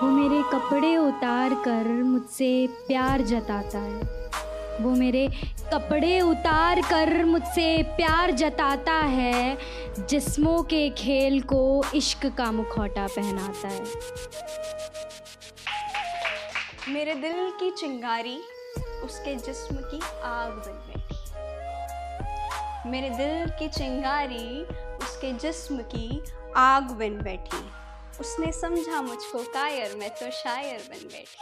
वो मेरे कपड़े उतार कर मुझसे प्यार जताता है। वो मेरे कपड़े उतार कर मुझसे प्यार जताता है। जिस्मों के खेल को इश्क का मुखौटा पहनाता है। मेरे दिल की चिंगारी उसके जिस्म की आग बन बैठी। मेरे दिल की चिंगारी उसके जिस्म की आग बन बैठी। उसने समझा मुझको कायर, मैं तो शायर बन बैठी।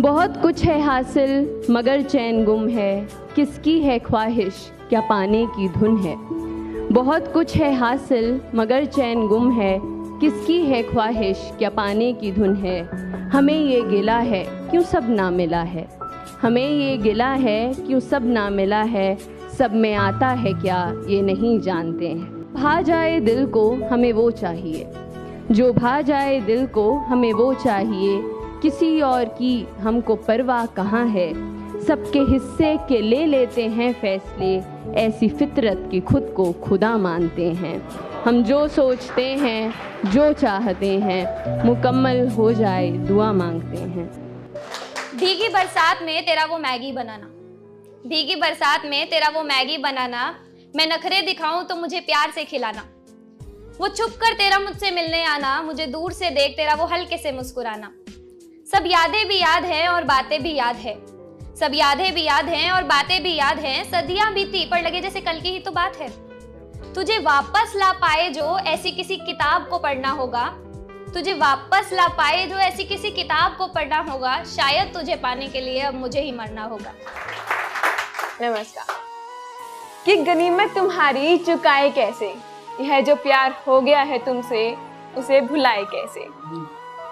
बहुत कुछ है हासिल मगर चैन गुम है, किसकी है ख्वाहिश क्या पाने की धुन है। बहुत कुछ है हासिल मगर चैन गुम है, किसकी है ख्वाहिश क्या पाने की धुन है। हमें ये गिला है क्यों सब ना मिला है, हमें ये गिला है क्यों सब ना मिला है। सब में आता है क्या ये नहीं जानते हैं। भा जाए दिल को हमें वो चाहिए, जो भा जाए दिल को हमें वो चाहिए। किसी और की हमको परवाह कहाँ है, सबके हिस्से के ले लेते हैं फैसले। ऐसी फितरत की खुद को खुदा मानते हैं। हम जो सोचते हैं जो चाहते हैं, मुकम्मल हो जाए दुआ मांगते हैं। भीगी बरसात में तेरा वो मैगी बनाना, भीगी बरसात में तेरा वो मैगी बनाना। मैं नखरे दिखाऊं तो मुझे प्यार से खिलाना। वो छुप कर तेरा मुझसे मिलने आना, मुझे दूर से देख तेरा वो हल्के से मुस्कुराना। सब यादें भी याद हैं और बातें भी याद है, सब यादें भी याद हैं और बातें भी याद हैं। सदियां बीती पर लगे जैसे कल की ही तो बात है। तुझे वापस ला पाए जो ऐसी किसी किताब को पढ़ना होगा, तुझे वापस ला पाए जो ऐसी किसी किताब को पढ़ना होगा। शायद तुझे पाने के लिए अब मुझे ही मरना होगा। नमस्कार। कि गनीमत तुम्हारी चुकाए कैसे, यह जो प्यार हो गया है तुमसे उसे भुलाए कैसे।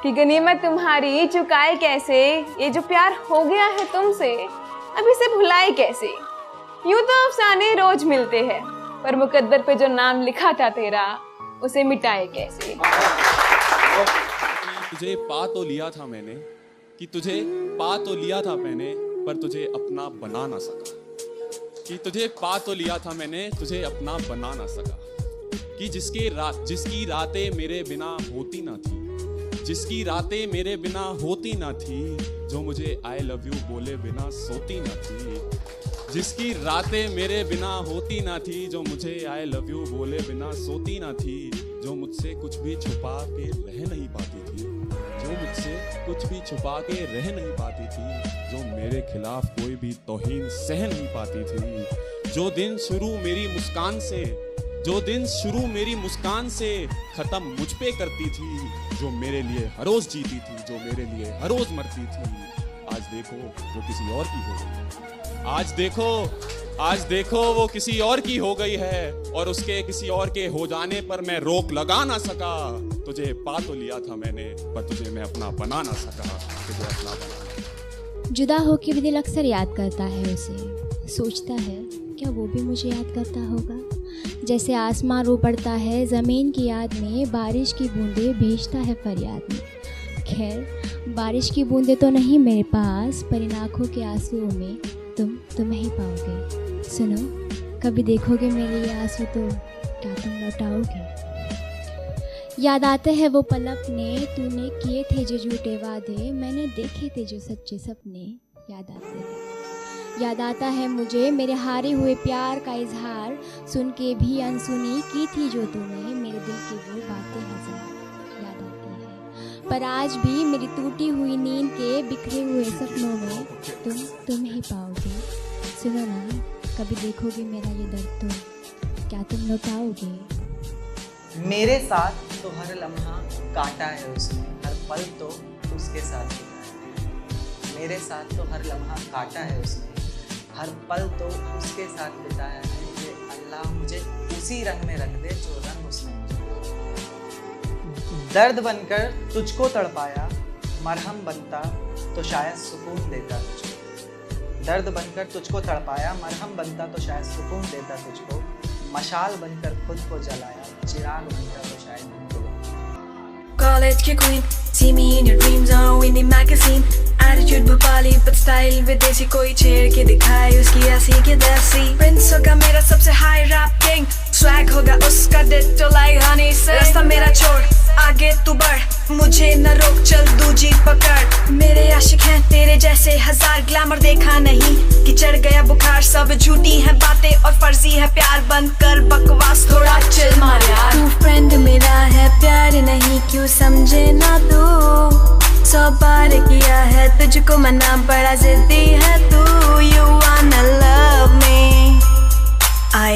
कि गनीमत तुम्हारी चुकाए कैसे, ये जो प्यार हो गया है तुमसे अब इसे भुलाए कैसे। यूं तो अफसाने रोज मिलते हैं, पर मुकद्दर पे जो नाम लिखा था तेरा उसे मिटाए कैसे। तुझे पा तो लिया था मैंने, कि तुझे पा तो लिया था मैंने, पर तुझे अपना बना ना सका। कि तुझे पा तो लिया था मैंने, तुझे अपना बना ना सका। कि जिसकी रातें मेरे बिना होती ना थी, जिसकी रातें मेरे बिना होती ना थी, जो मुझे आई लव यू बोले बिना सोती ना थी। जिसकी रातें मेरे बिना होती ना थी, जो मुझे आई लव यू बोले बिना सोती ना थी। जो मुझसे कुछ भी छुपा के रह नहीं पाती थी, जो मुझसे कुछ भी छुपा के रह नहीं पाती थी। जो मेरे खिलाफ कोई भी तौहीन सह नहीं पाती थी। जो दिन शुरू मेरी मुस्कान से, जो दिन शुरू मेरी मुस्कान से खत्म मुझ पे करती थी। जो मेरे लिए हर रोज जीती थी, जो मेरे लिए हर रोज मरती थी। आज देखो वो किसी और की हो गई। आज देखो वो किसी और की हो गई है, और उसके किसी और के हो जाने पर मैं रोक लगा ना सका। तुझे पा तो लिया था मैंने, पर तुझे मैं अपना बना ना सका। तुझे अपना बना। जुदा होके भी दिल अक्सर याद करता है उसे, सोचता है क्या वो भी मुझे याद करता होगा। जैसे आसमां रो पड़ता है ज़मीन की याद में, बारिश की बूंदें भेजता है फरियाद में। खैर बारिश की बूंदें तो नहीं मेरे पास, पर इन आँखों के आंसुओं में तुम ही पाओगे। सुनो कभी देखोगे मेरे ये आंसू तो क्या तुम लौटाओगे। याद आते हैं वो पल अपने, तूने किए थे जो झूठे वादे, मैंने देखे थे जो सच्चे सपने। याद आते हैं, याद आता है मुझे मेरे हारे हुए प्यार का इजहार, सुन के भी अनसुनी की थी जो तूने मेरे दिल की वो बातें हजार। याद आती है पर आज भी मेरी टूटी हुई नींद के बिखरे हुए सपनों में तुम ही पाओगे। सुनो ना कभी देखोगे मेरा ये दर्द तो क्या तुम लौटाओगे। मेरे साथ तो हर लम्हा काटा है उसने, हर पल तो उसके साथ बिताया है। मेरे साथ तो हर लम्हा काटा है उसने, हर पल तो उसके साथ बिताया है। ये अल्लाह मुझे उसी रंग में रख दे जो रंग उसने मुझे। दर्द बनकर तुझको तड़पाया, मरहम बनता तो शायद सुकून देता तुझको। दर्द बनकर तुझको तड़पाया, मरहम बनता तो शायद सुकून देता तुझको। मशाल बनकर खुद को जलाया, चिराग बनकर तो शायद College की queen, see me in your dreams on winning magazine. Attitude Bhopali but style विदेशी, कोई छेड़ के दिखाए उसकी ऐसी की तैसी। Prince होगा मेरा सबसे high rap king, swag होगा उसका ditto like honey sing। रास्ता मेरा छोड़ आगे तू बढ़, मुझे न रोक, चल दूजी पकड़। मेरे आशिक हैं तेरे जैसे हजार, ग्लैमर देखा नहीं कि चढ़ गया बुखार। सब झूठी है बातें और फर्जी है प्यार, बंद कर बकवास, थोड़ा चिल मार यार। तू फ्रेंड मेरा है, प्यार नहीं, क्यों समझे ना तू। 100 बार किया है तुझको मना, बड़ा जिद्दी है तू। You wanna love me, I